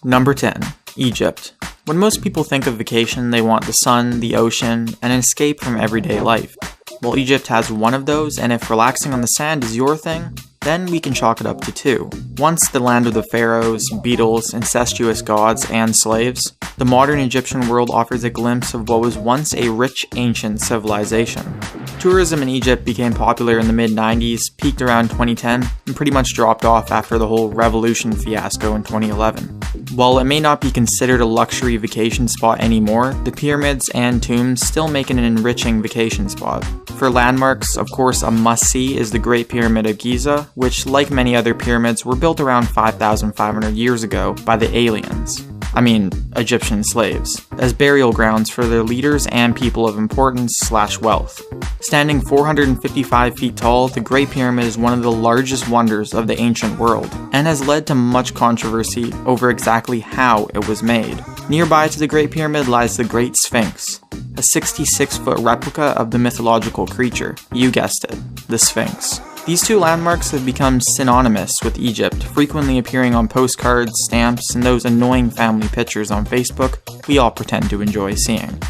Number 10. Egypt. When most people think of vacation, they want the sun, the ocean, and an escape from everyday life. Well, Egypt has one of those, and if relaxing on the sand is your thing, then we can chalk it up to 2. Once the land of the pharaohs, beetles, incestuous gods, and slaves, the modern Egyptian world offers a glimpse of what was once a rich ancient civilization. Tourism in Egypt became popular in the mid-90s, peaked around 2010, and pretty much dropped off after the whole revolution fiasco in 2011. While it may not be considered a luxury vacation spot anymore, the pyramids and tombs still make it an enriching vacation spot. For landmarks, of course, a must-see is the Great Pyramid of Giza, which, like many other pyramids, were built around 5,500 years ago by the aliens. Egyptian slaves, as burial grounds for their leaders and people of importance/wealth. Standing 455 feet tall, the Great Pyramid is one of the largest wonders of the ancient world, and has led to much controversy over exactly how it was made. Nearby to the Great Pyramid lies the Great Sphinx, a 66-foot replica of the mythological creature. You guessed it, the Sphinx. These two landmarks have become synonymous with Egypt, frequently appearing on postcards, stamps, and those annoying family pictures on Facebook we all pretend to enjoy seeing.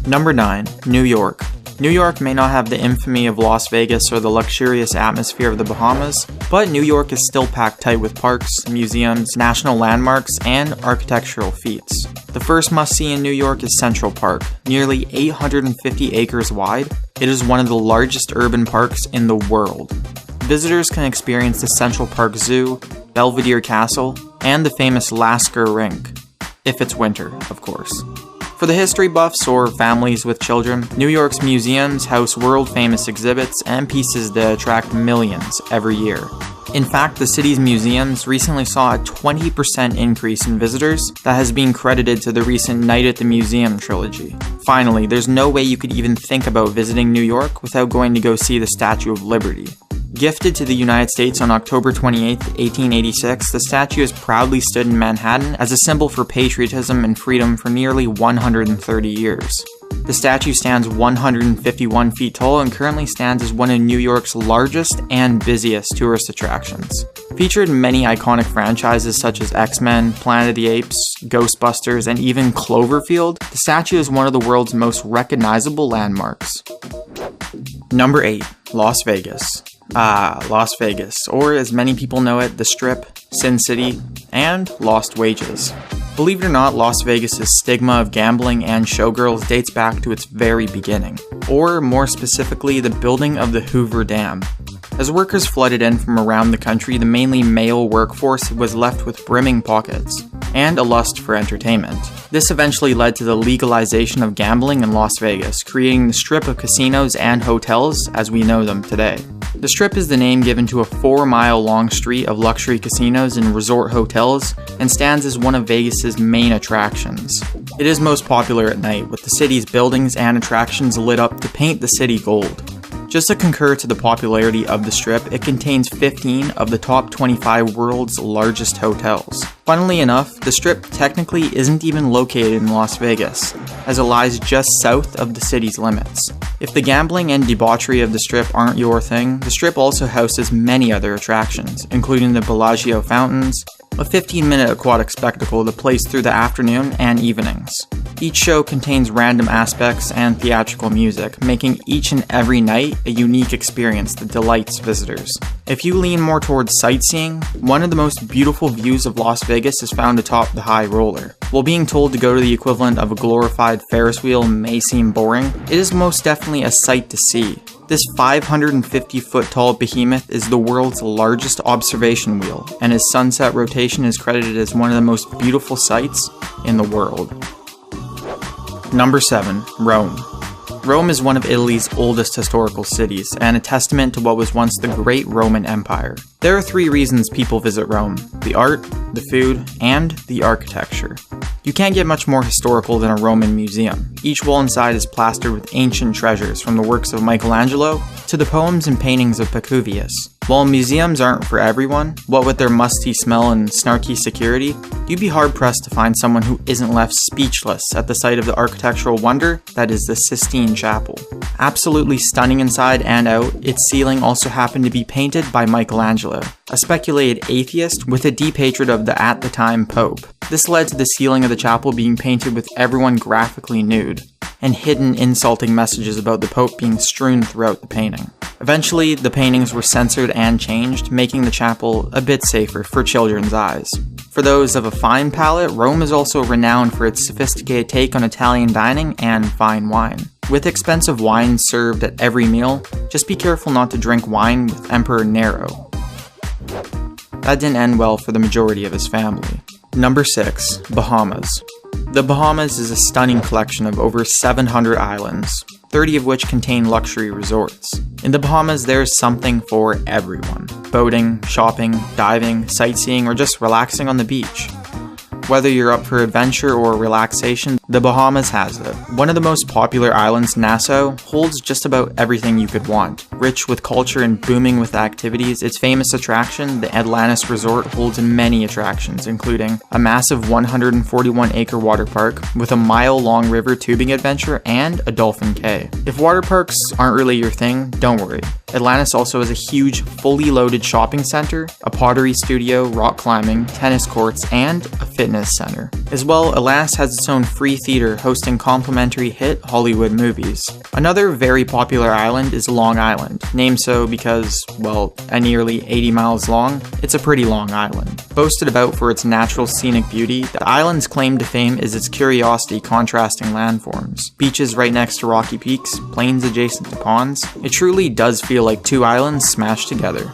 Number 9. New York. New York may not have the infamy of Las Vegas or the luxurious atmosphere of the Bahamas, but New York is still packed tight with parks, museums, national landmarks, and architectural feats. The first must-see in New York is Central Park. Nearly 850 acres wide, it is one of the largest urban parks in the world. Visitors can experience the Central Park Zoo, Belvedere Castle, and the famous Lasker Rink. If it's winter, of course. For the history buffs or families with children, New York's museums house world-famous exhibits and pieces that attract millions every year. In fact, the city's museums recently saw a 20% increase in visitors that has been credited to the recent Night at the Museum trilogy. Finally, there's no way you could even think about visiting New York without going to go see the Statue of Liberty. Gifted to the United States on October 28, 1886, the statue has proudly stood in Manhattan as a symbol for patriotism and freedom for nearly 130 years. The statue stands 151 feet tall and currently stands as one of New York's largest and busiest tourist attractions. Featured in many iconic franchises such as X-Men, Planet of the Apes, Ghostbusters, and even Cloverfield, the statue is one of the world's most recognizable landmarks. Number 8. Las Vegas. Las Vegas, or as many people know it, the Strip, Sin City, and Lost Wages. Believe it or not, Las Vegas' stigma of gambling and showgirls dates back to its very beginning, or more specifically, the building of the Hoover Dam. As workers flooded in from around the country, the mainly male workforce was left with brimming pockets, and a lust for entertainment. This eventually led to the legalization of gambling in Las Vegas, creating the strip of casinos and hotels as we know them today. The Strip is the name given to a 4-mile-long street of luxury casinos and resort hotels, and stands as one of Vegas's main attractions. It is most popular at night, with the city's buildings and attractions lit up to paint the city gold. Just to concur to the popularity of the Strip, it contains 15 of the top 25 world's largest hotels. Funnily enough, the Strip technically isn't even located in Las Vegas, as it lies just south of the city's limits. If the gambling and debauchery of the Strip aren't your thing, the Strip also houses many other attractions, including the Bellagio Fountains, a 15-minute aquatic spectacle that plays through the afternoon and evenings. Each show contains random aspects and theatrical music, making each and every night a unique experience that delights visitors. If you lean more towards sightseeing, one of the most beautiful views of Las Vegas is found atop the High Roller. While being told to go to the equivalent of a glorified Ferris wheel may seem boring, it is most definitely a sight to see. This 550-foot tall behemoth is the world's largest observation wheel, and its sunset rotation is credited as one of the most beautiful sights in the world. Number 7. Rome. Rome is one of Italy's oldest historical cities, and a testament to what was once the Great Roman Empire. There are 3 reasons people visit Rome: the art, the food, and the architecture. You can't get much more historical than a Roman museum. Each wall inside is plastered with ancient treasures, from the works of Michelangelo to the poems and paintings of Pacuvius. While museums aren't for everyone, what with their musty smell and snarky security, you'd be hard-pressed to find someone who isn't left speechless at the sight of the architectural wonder that is the Sistine Chapel. Absolutely stunning inside and out, its ceiling also happened to be painted by Michelangelo, a speculated atheist with a deep hatred of the at-the-time Pope. This led to the ceiling of the chapel being painted with everyone graphically nude, and hidden insulting messages about the Pope being strewn throughout the painting. Eventually, the paintings were censored and changed, making the chapel a bit safer for children's eyes. For those of a fine palate, Rome is also renowned for its sophisticated take on Italian dining and fine wine. With expensive wine served at every meal, just be careful not to drink wine with Emperor Nero. That didn't end well for the majority of his family. Number 6. Bahamas. The Bahamas is a stunning collection of over 700 islands, 30 of which contain luxury resorts. In the Bahamas, there's something for everyone. Boating, shopping, diving, sightseeing, or just relaxing on the beach. Whether you're up for adventure or relaxation, the Bahamas has it. One of the most popular islands, Nassau, holds just about everything you could want. Rich with culture and booming with activities, its famous attraction, the Atlantis Resort, holds many attractions, including a massive 141-acre water park with a mile-long river tubing adventure and a dolphin cay. If water parks aren't really your thing, don't worry. Atlantis also has a huge, fully loaded shopping center, a pottery studio, rock climbing, tennis courts, and a fitness center. As well, Atlantis has its own free theater hosting complimentary hit Hollywood movies. Another very popular island is Long Island, named so because, well, at nearly 80 miles long, it's a pretty long island. Boasted about for its natural scenic beauty, the island's claim to fame is its curiosity contrasting landforms. Beaches right next to rocky peaks, plains adjacent to ponds. It truly does feel like two islands smashed together.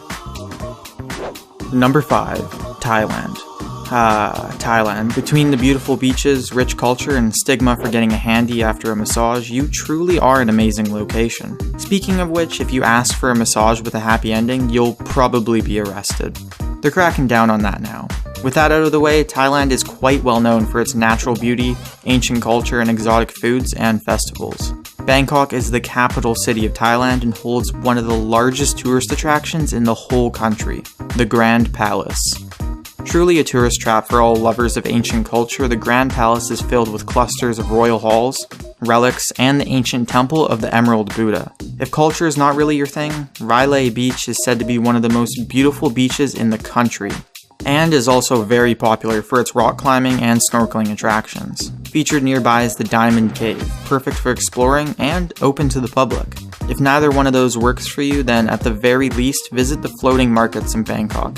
Number 5. Thailand. Thailand. Between the beautiful beaches, rich culture, and stigma for getting a handy after a massage, you truly are an amazing location. Speaking of which, if you ask for a massage with a happy ending, you'll probably be arrested. They're cracking down on that now. With that out of the way, Thailand is quite well known for its natural beauty, ancient culture, and exotic foods and festivals. Bangkok is the capital city of Thailand and holds one of the largest tourist attractions in the whole country, the Grand Palace. Truly a tourist trap for all lovers of ancient culture, the Grand Palace is filled with clusters of royal halls, relics, and the ancient temple of the Emerald Buddha. If culture is not really your thing, Railay Beach is said to be one of the most beautiful beaches in the country, and is also very popular for its rock climbing and snorkeling attractions. Featured nearby is the Diamond Cave, perfect for exploring and open to the public. If neither one of those works for you, then at the very least visit the floating markets in Bangkok.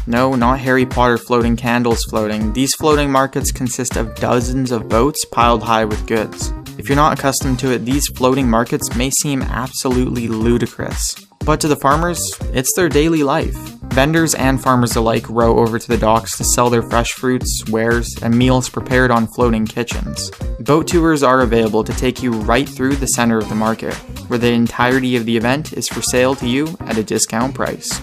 No, not Harry Potter floating candles floating. These floating markets consist of dozens of boats piled high with goods. If you're not accustomed to it, these floating markets may seem absolutely ludicrous. But to the farmers, it's their daily life. Vendors and farmers alike row over to the docks to sell their fresh fruits, wares, and meals prepared on floating kitchens. Boat tours are available to take you right through the center of the market, where the entirety of the event is for sale to you at a discount price.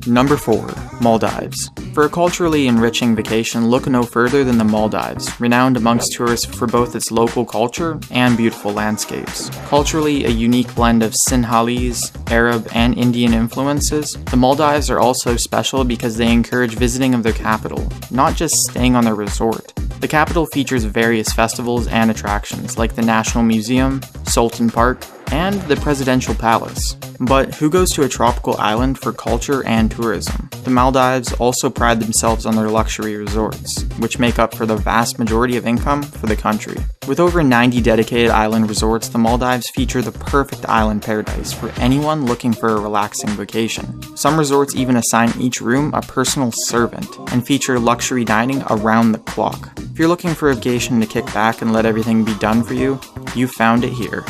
Number 4. Maldives. For a culturally enriching vacation, look no further than the Maldives, renowned amongst tourists for both its local culture and beautiful landscapes. Culturally a unique blend of Sinhalese, Arab, and Indian influences, the Maldives are also special because they encourage visiting of their capital, not just staying on their resort. The capital features various festivals and attractions like the National Museum, Sultan Park, and the Presidential Palace. But who goes to a tropical island for culture and tourism? The Maldives also pride themselves on their luxury resorts, which make up for the vast majority of income for the country. With over 90 dedicated island resorts, the Maldives feature the perfect island paradise for anyone looking for a relaxing vacation. Some resorts even assign each room a personal servant and feature luxury dining around the clock. If you're looking for a vacation to kick back and let everything be done for you, you found it here.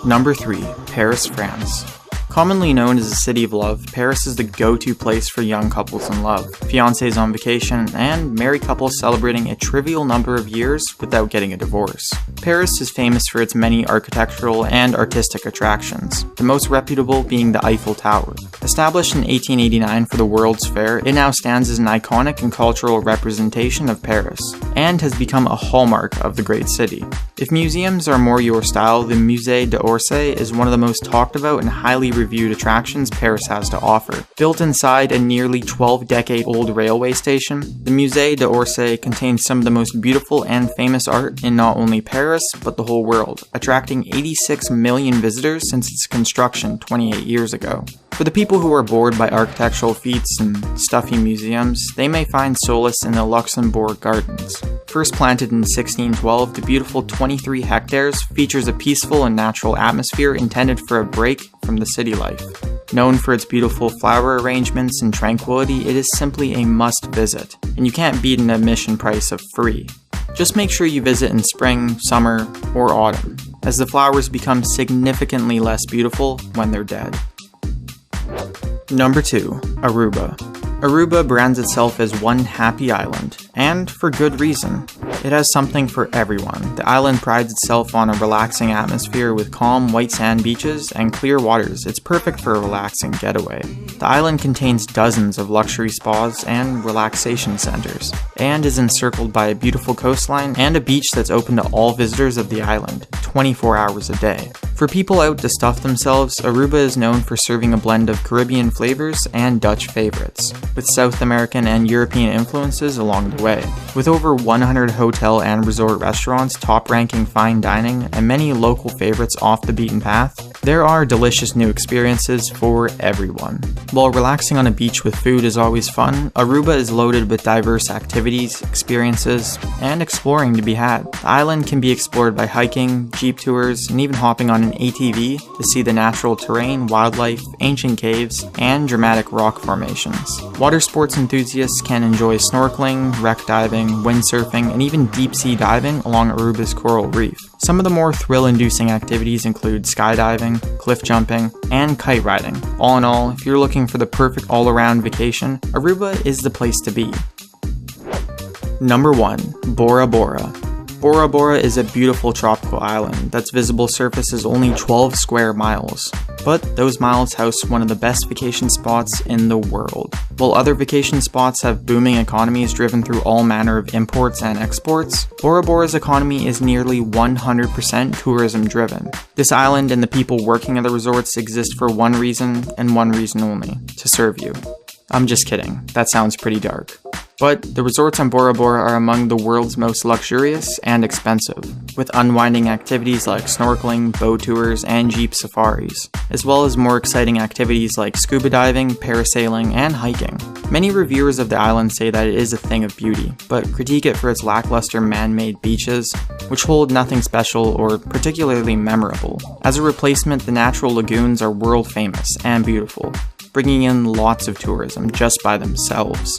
Number 3. Paris, France. Commonly known as the City of Love, Paris is the go-to place for young couples in love, fiancés on vacation, and married couples celebrating a trivial number of years without getting a divorce. Paris is famous for its many architectural and artistic attractions, the most reputable being the Eiffel Tower. Established in 1889 for the World's Fair, it now stands as an iconic and cultural representation of Paris, and has become a hallmark of the great city. If museums are more your style, the Musée d'Orsay is one of the most talked about and highly reviewed reviewed attractions Paris has to offer. Built inside a nearly 12-decade-old railway station, the Musée d'Orsay contains some of the most beautiful and famous art in not only Paris, but the whole world, attracting 86 million visitors since its construction 28 years ago. For the people who are bored by architectural feats and stuffy museums, they may find solace in the Luxembourg Gardens. First planted in 1612, the beautiful 23 hectares features a peaceful and natural atmosphere intended for a break from the city life. Known for its beautiful flower arrangements and tranquility, it is simply a must visit, and you can't beat an admission price of free. Just make sure you visit in spring, summer, or autumn, as the flowers become significantly less beautiful when they're dead. Number 2. Aruba. Aruba brands itself as one happy island, and for good reason. It has something for everyone. The island prides itself on a relaxing atmosphere with calm white sand beaches and clear waters. It's perfect for a relaxing getaway. The island contains dozens of luxury spas and relaxation centers, and is encircled by a beautiful coastline and a beach that's open to all visitors of the island, 24 hours a day. For people out to stuff themselves, Aruba is known for serving a blend of Caribbean flavors and Dutch favorites, with South American and European influences along the way. With over 100 hotel and resort restaurants, top-ranking fine dining, and many local favorites off the beaten path, there are delicious new experiences for everyone. While relaxing on a beach with food is always fun, Aruba is loaded with diverse activities, experiences, and exploring to be had. The island can be explored by hiking, jeep tours, and even hopping on an ATV to see the natural terrain, wildlife, ancient caves, and dramatic rock formations. Water sports enthusiasts can enjoy snorkeling, wreck diving, windsurfing, and even deep-sea diving along Aruba's coral reef. Some of the more thrill-inducing activities include skydiving, cliff jumping, and kite riding. All in all, if you're looking for the perfect all-around vacation, Aruba is the place to be. Number 1. Bora Bora. Bora Bora is a beautiful tropical island that's visible surface is only 12 square miles. But those miles house one of the best vacation spots in the world. While other vacation spots have booming economies driven through all manner of imports and exports, Bora Bora's economy is nearly 100% tourism driven. This island and the people working at the resorts exist for one reason and one reason only: to serve you. I'm just kidding, that sounds pretty dark. But the resorts on Bora Bora are among the world's most luxurious and expensive, with unwinding activities like snorkeling, boat tours, and jeep safaris, as well as more exciting activities like scuba diving, parasailing, and hiking. Many reviewers of the island say that it is a thing of beauty, but critique it for its lackluster man-made beaches, which hold nothing special or particularly memorable. As a replacement, the natural lagoons are world famous and beautiful, bringing in lots of tourism just by themselves.